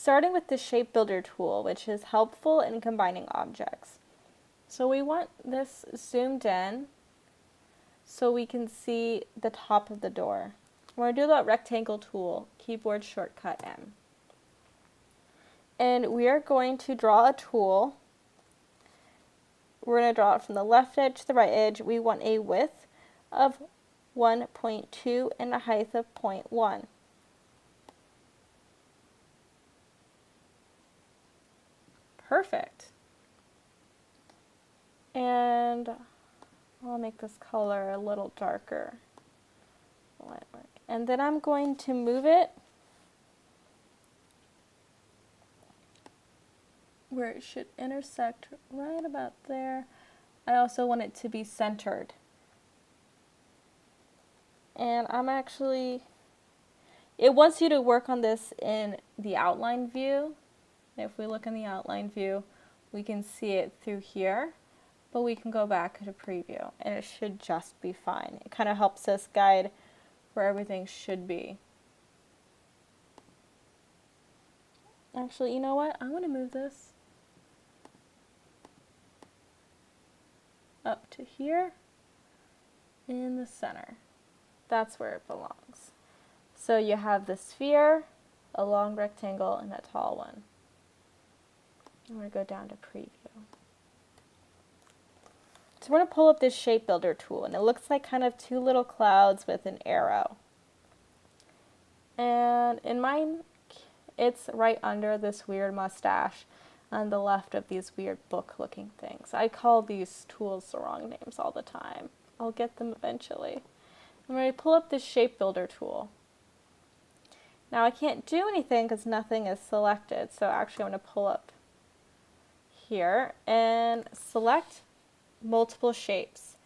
starting with the shape builder tool, which is helpful in combining objects. So we want this zoomed in so we can see the top of the door. We're going to do that rectangle tool, keyboard shortcut M. And we are going to draw a tool. We're going to draw it from the left edge to the right edge. We want a width of 1.2 and a height of 0.1. Perfect. And I'll make this color a little darker. And then I'm going to move it where it should intersect right about there. I also want it to be centered. And it wants you to work on this in the outline view. If we look in the outline view, we can see it through here, but we can go back to preview and it should just be fine. It kind of helps us guide where everything should be. Actually, you know what? I'm going to move this up to here in the center. That's where it belongs. So you have the sphere, a long rectangle, and a tall one. I'm going to go down to preview. So we're going to pull up this shape builder tool, and it looks like kind of two little clouds with an arrow. And in mine, it's right under this weird mustache on the left of these weird book-looking things. I call these tools the wrong names all the time. I'll get them eventually. I'm going to pull up this shape builder tool. Now I can't do anything because nothing is selected, so actually I'm going to pull up here and select multiple shapes.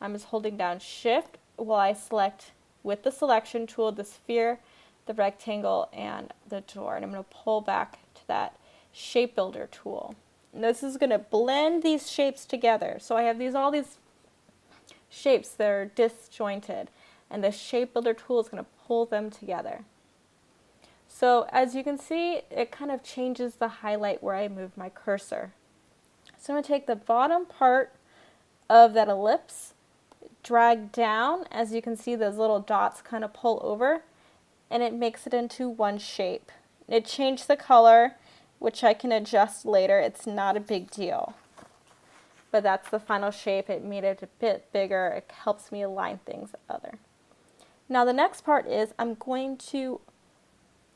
I'm just holding down Shift while I select with the selection tool the sphere, the rectangle, and the door. And I'm going to pull back to that shape builder tool. And this is going to blend these shapes together. So I have all these shapes that are disjointed, and the shape builder tool is going to pull them together. So as you can see, it kind of changes the highlight where I move my cursor. So I'm going to take the bottom part of that ellipse, drag down. As you can see, those little dots kind of pull over, and it makes it into one shape. It changed the color, which I can adjust later. It's not a big deal. But that's the final shape. It made it a bit bigger. It helps me align things other. Now the next part is I'm going to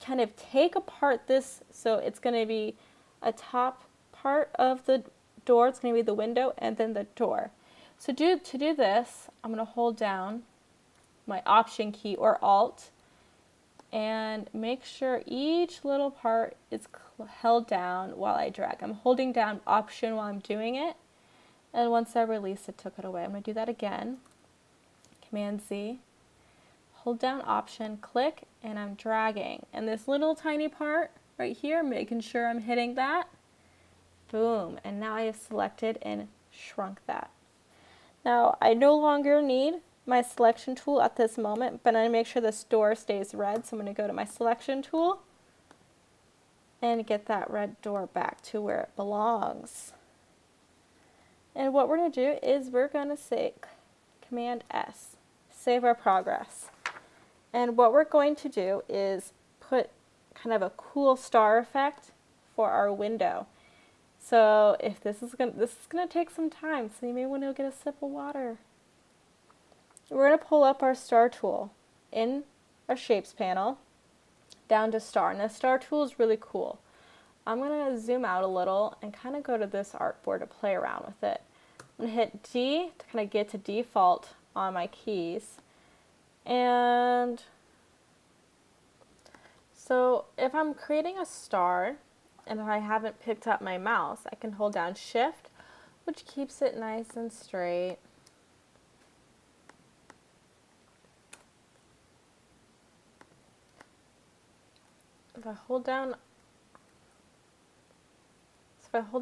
kind of take apart this, so it's going to be a top part of the door. It's going to be the window and then the door. So to do this, I'm going to hold down my Option key or Alt and make sure each little part is held down while I drag. I'm holding down Option while I'm doing it, and once I release it, took it away. I'm going to do that again. Command Z, hold down Option, click, and I'm dragging. And this little tiny part right here, making sure I'm hitting that. Boom, and now I have selected and shrunk that. Now I no longer need my selection tool at this moment, but I'm going to make sure this door stays red, so I'm going to go to my selection tool and get that red door back to where it belongs. And what we're going to do is we're going to say Command S, save our progress. And what we're going to do is put kind of a cool star effect for our window. So if this is going to take some time, so you may want to get a sip of water. We're going to pull up our star tool in our shapes panel down to star. And the star tool is really cool. I'm going to zoom out a little and kind of go to this artboard to play around with it. I'm going to hit D to kind of get to default on my keys. And so if I'm creating a star, and if I haven't picked up my mouse, I can hold down Shift, which keeps it nice and straight. If I hold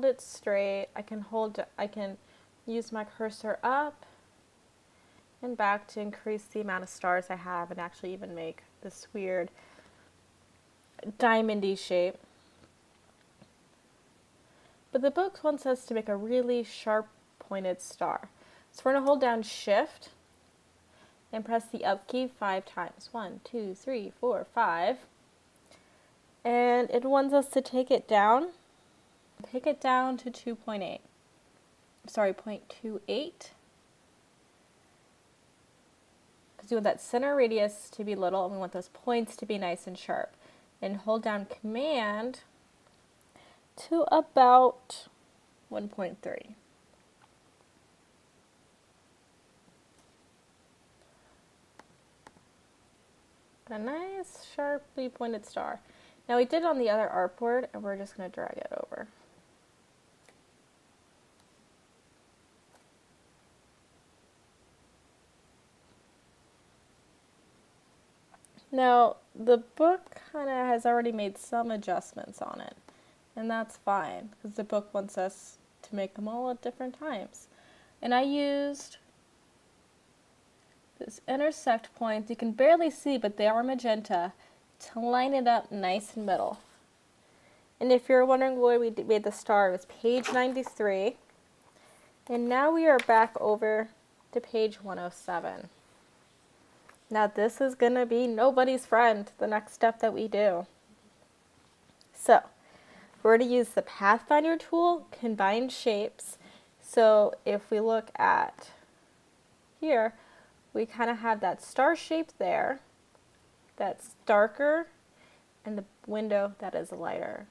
it straight, I can use my cursor up and back to increase the amount of stars I have and actually even make this weird diamondy shape. but the book wants us to make a really sharp pointed star. So we're going to hold down Shift and press the up key 5 times. 1, 2, 3, 4, 5. And it wants us to take it down. Take it down to 2.8. Sorry, 0.28. Because we want that center radius to be little, and we want those points to be nice and sharp. And hold down Command to about 1.3. A nice, sharply pointed star. Now we did it on the other artboard, and we're just going to drag it over. Now, the book kind of has already made some adjustments on it, and that's fine, because the book wants us to make them all at different times. And I used this intersect point, you can barely see, but they are magenta, to line it up nice and middle. And if you're wondering where we made the star, it was page 93. And now we are back over to page 107. Now this is going to be nobody's friend, the next step that we do. So, we're going to use the Pathfinder tool, Combine Shapes. So if we look at here, we kind of have that star shape there that's darker and the window that is lighter.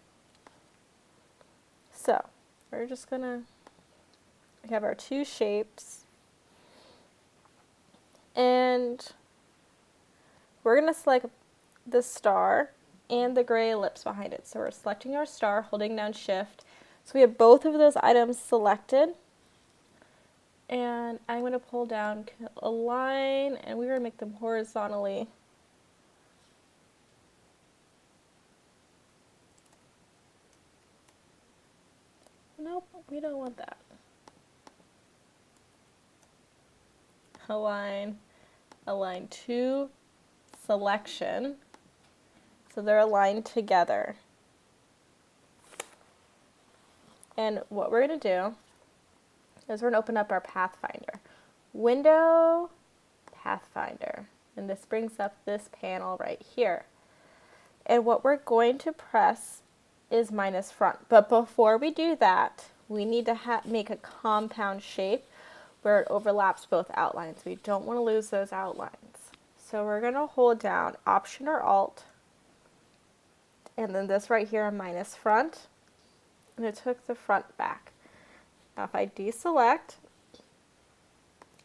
So we're just going to have our two shapes, and we're going to select the star and the gray ellipse behind it. So we're selecting our star, holding down Shift. So we have both of those items selected. And I'm going to pull down a line, and we're going to make them horizontally. Nope, we don't want that. Align to selection. So they're aligned together. And what we're going to do is we're going to open up our Pathfinder. Window, Pathfinder. And this brings up this panel right here. And what we're going to press is minus front. But before we do that, we need to make a compound shape where it overlaps both outlines. We don't want to lose those outlines. So we're going to hold down Option or Alt, and then this right here, minus front, and it took the front back. Now if I deselect,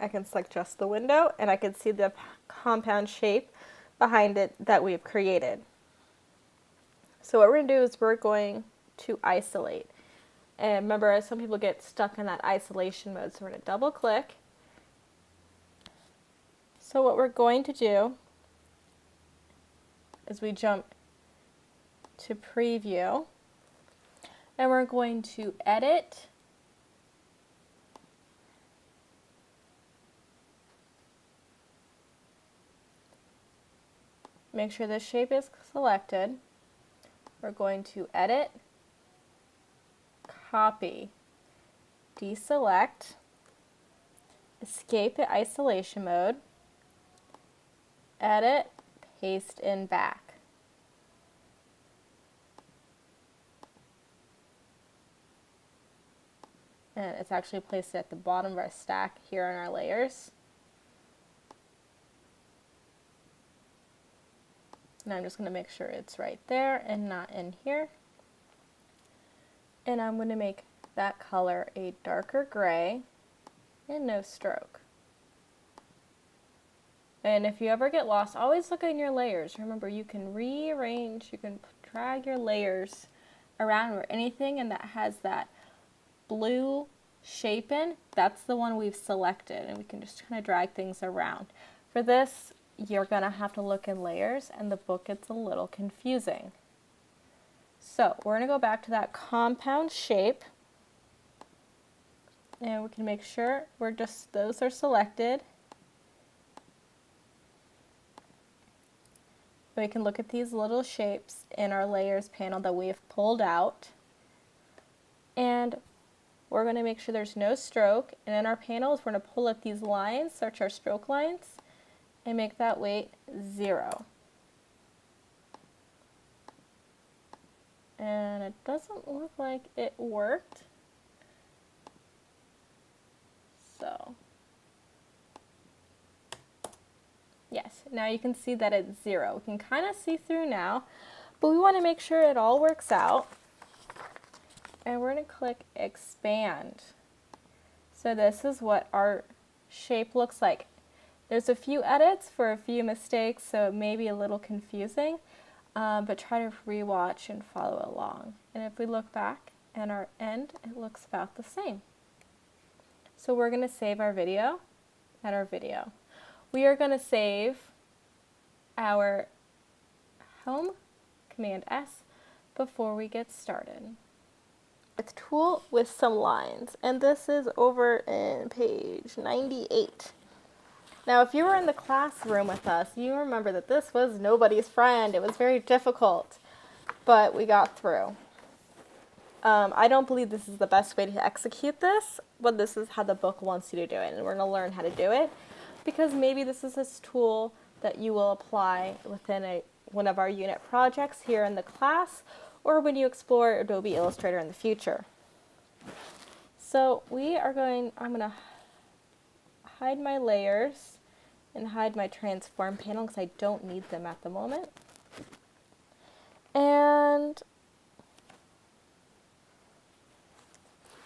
I can select just the window, and I can see the compound shape behind it that we've created. So what we're going to do is we're going to isolate. And remember, some people get stuck in that isolation mode, so we're going to double click. So what we're going to do is we jump to preview, and we're going to edit, make sure this shape is selected. We're going to edit, copy, deselect, escape the isolation mode, edit, paste in back. And it's actually placed at the bottom of our stack here in our layers. And I'm just going to make sure it's right there and not in here. And I'm going to make that color a darker gray and no stroke. And if you ever get lost, always look in your layers. Remember, you can rearrange, you can drag your layers around or anything, and that has that blue shape in, that's the one we've selected, and we can just kind of drag things around. For this, you're going to have to look in layers, and the book gets a little confusing. So we're going to go back to that compound shape, and we can make sure those are selected. We can look at these little shapes in our layers panel that we have pulled out. And we're going to make sure there's no stroke. And in our panels, we're going to pull up these lines, search our stroke lines, and make that weight 0. And it doesn't look like it worked. So, yes, now you can see that it's 0. We can kind of see through now, but we want to make sure it all works out. And we're going to click expand. So this is what our shape looks like. There's a few edits for a few mistakes, so it may be a little confusing, but try to rewatch and follow along. And if we look back at our end, it looks about the same. So we're going to save our video at our video. We are going to save our home, Command S, before we get started. A tool with some lines, and this is over in page 98. Now, if you were in the classroom with us, you remember that this was nobody's friend. It was very difficult, but we got through. I don't believe this is the best way to execute this, but this is how the book wants you to do it, and we're going to learn how to do it, because maybe this is a tool that you will apply within one of our unit projects here in the class, or when you explore Adobe Illustrator in the future. So I'm going to hide my layers and hide my transform panel because I don't need them at the moment. And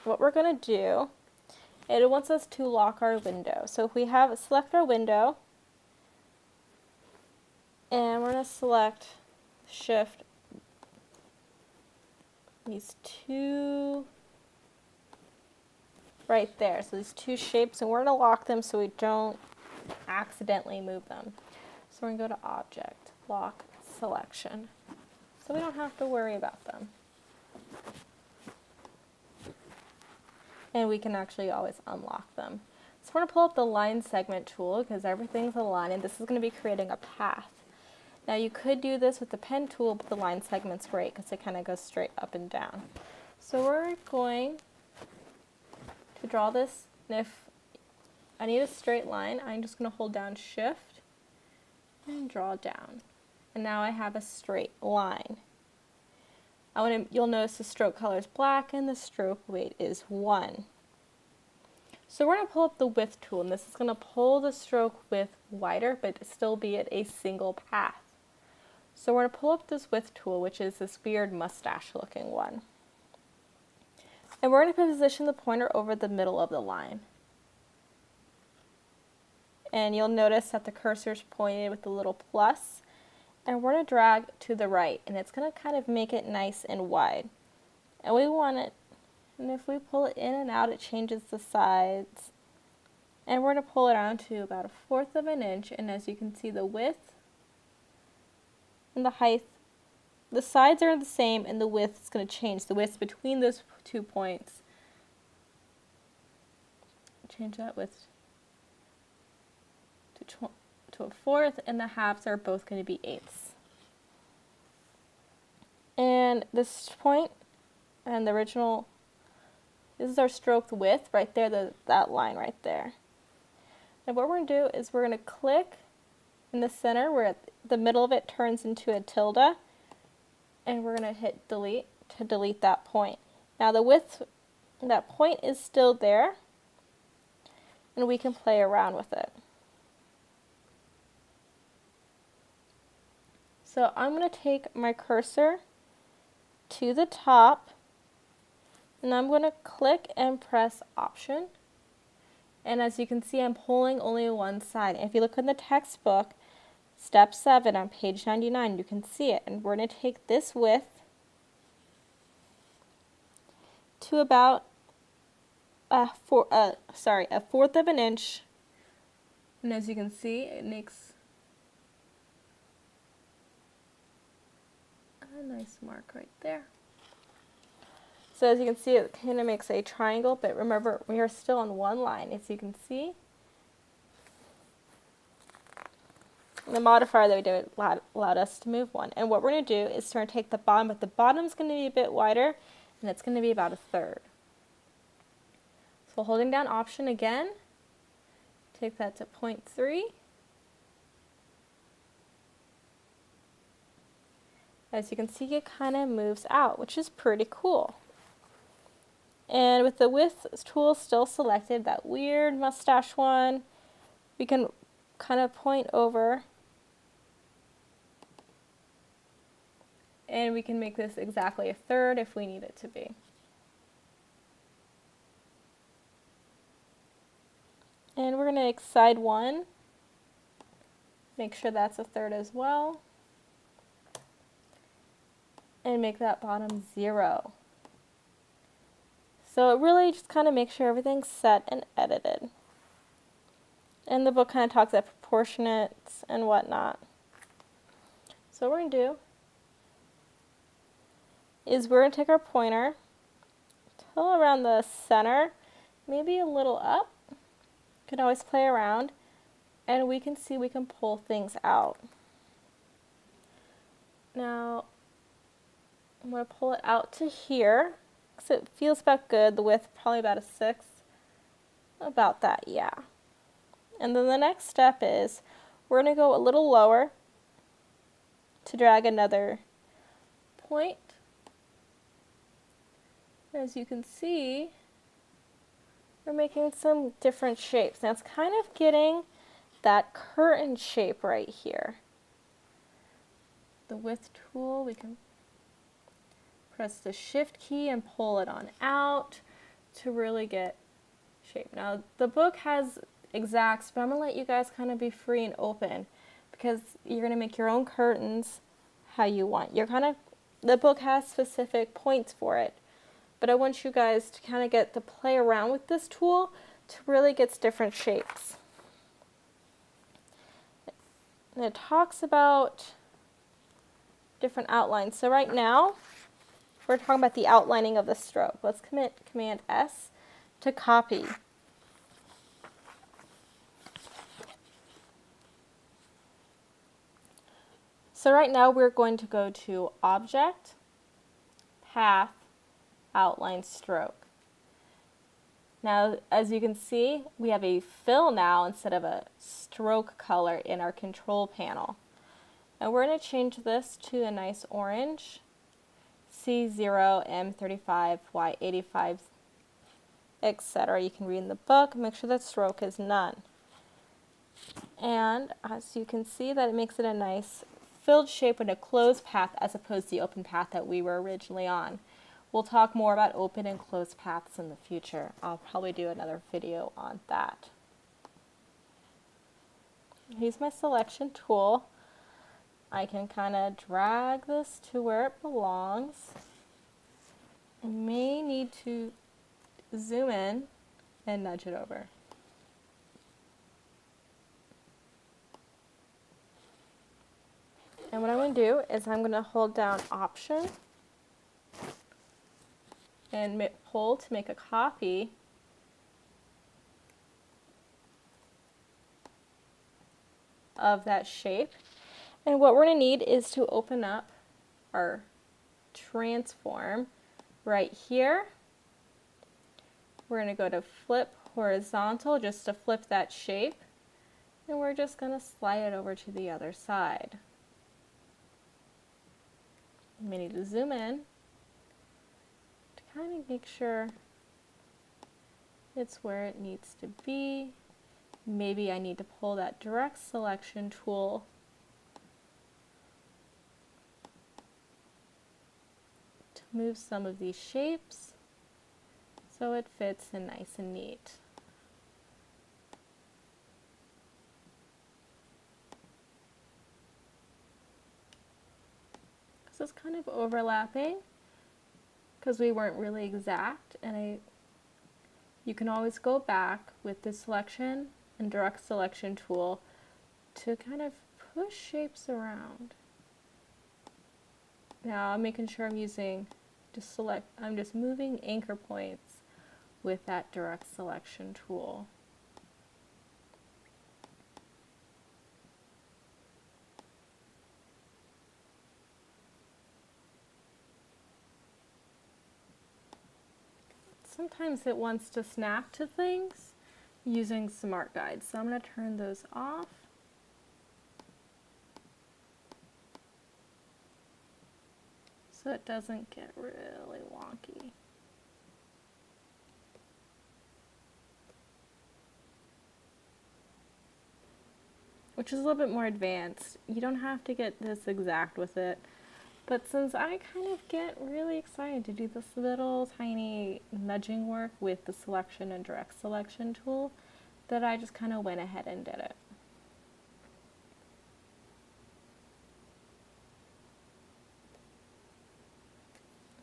what we're going to do, it wants us to lock our window. So if we select our window, and we're going to select Shift these two right there. So these two shapes, and we're going to lock them so we don't accidentally move them. So we're going to go to Object, Lock, Selection. So we don't have to worry about them. And we can actually always unlock them. So we're going to pull up the line segment tool because everything's a line, and this is going to be creating a path. Now you could do this with the pen tool, but the line segment's great because it kind of goes straight up and down. So we're going to draw this, and if I need a straight line, I'm just going to hold down Shift and draw down. And now I have a straight line. You'll notice the stroke color is black and the stroke weight is 1. So we're going to pull up the width tool, and this is going to pull the stroke width wider, but still be at a single path. So we're going to pull up this width tool, which is this weird mustache looking one. And we're going to position the pointer over the middle of the line. And you'll notice that the cursor's pointed with the little plus. And we're going to drag to the right, and it's going to kind of make it nice and wide. And we want it, and if we pull it in and out, it changes the sides. And we're going to pull it down to about 1/4 of an inch, and as you can see, the width and the height, the sides are the same, and the width is going to change. The width between those 2 points. Change that width to 1/4, and the halves are both going to be 1/8. And this point and the original, this is our stroke width right there, that line right there. And what we're going to do is we're going to click in the center where the middle of it turns into a tilde, and we're going to hit delete to delete that point. Now the width, that point is still there, and we can play around with it. So I'm going to take my cursor to the top, and I'm going to click and press Option. And as you can see, I'm pulling only one side. And if you look in the textbook, step 7 on page 99, you can see it. And we're going to take this width to about a 1/4 of an inch. And as you can see, it makes a nice mark right there. So as you can see, it kind of makes a triangle, but remember, we are still on one line. As you can see, the modifier that we did allowed us to move one. And what we're going to do is we're going to take the bottom, but the bottom's going to be a bit wider, and it's going to be about 1/3. So holding down Option again, take that to 0.3. As you can see, it kind of moves out, which is pretty cool. And with the width tool still selected, that weird mustache one, we can kind of point over and we can make this exactly 1/3 if we need it to be. And we're going to make side 1, make sure that's 1/3 as well, and make that bottom 0. So it really just kind of makes sure everything's set and edited. And the book kind of talks about proportionates and whatnot. So what we're going to do is we're going to take our pointer till around the center, maybe a little up. You can always play around, and we can see we can pull things out. Now, I'm going to pull it out to here, because it feels about good. The width, probably about 1/6. About that, yeah. And then the next step is we're going to go a little lower to drag another point. As you can see, we're making some different shapes. Now it's kind of getting that curtain shape right here. The width tool, we can press the Shift key and pull it on out to really get shape. Now the book has exacts, but I'm going to let you guys kind of be free and open because you're going to make your own curtains how you want. The book has specific points for it, but I want you guys to kind of get to play around with this tool to really get different shapes. And it talks about different outlines. So right now, we're talking about the outlining of the stroke. Let's Command S to copy. So right now we're going to go to Object, Path, Outline Stroke. Now, as you can see, we have a fill now instead of a stroke color in our control panel. And we're going to change this to a nice orange, C0, M35, Y85, etc. You can read in the book. Make sure that stroke is none. And as you can see, that it makes it a nice filled shape with a closed path as opposed to the open path that we were originally on. We'll talk more about open and closed paths in the future. I'll probably do another video on that. Here's my selection tool. I can kind of drag this to where it belongs. I may need to zoom in and nudge it over. And what I'm going to do is I'm going to hold down Option and pull to make a copy of that shape. And what we're going to need is to open up our transform right here. We're going to go to flip horizontal just to flip that shape. And we're just going to slide it over to the other side. You may need to zoom in to kind of make sure it's where it needs to be. Maybe I need to pull that direct selection tool to move some of these shapes so it fits in nice and neat. This is kind of overlapping because we weren't really exact, and you can always go back with the selection and direct selection tool to kind of push shapes around. Now I'm making sure I'm I'm just moving anchor points with that direct selection tool. sometimes it wants to snap to things using smart guides. So I'm going to turn those off. So it doesn't get really wonky. Which is a little bit more advanced. You don't have to get this exact with it. But since I kind of get really excited to do this little tiny nudging work with the selection and direct selection tool, that I just kind of went ahead and did it.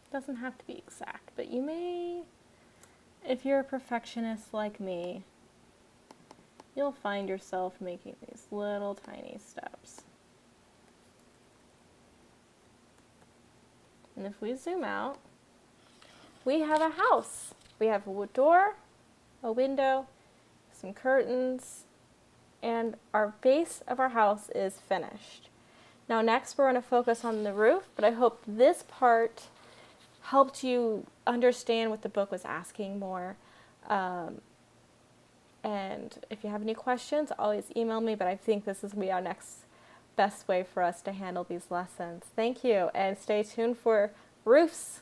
It doesn't have to be exact, but you may, if you're a perfectionist like me, you'll find yourself making these little tiny steps. And if we zoom out, we have a house. We have a door, a window, some curtains, and our base of our house is finished. Now next we're going to focus on the roof, but I hope this part helped you understand what the book was asking more. And if you have any questions, always email me, but I think this is going to be our next best way for us to handle these lessons. Thank you, and stay tuned for roofs.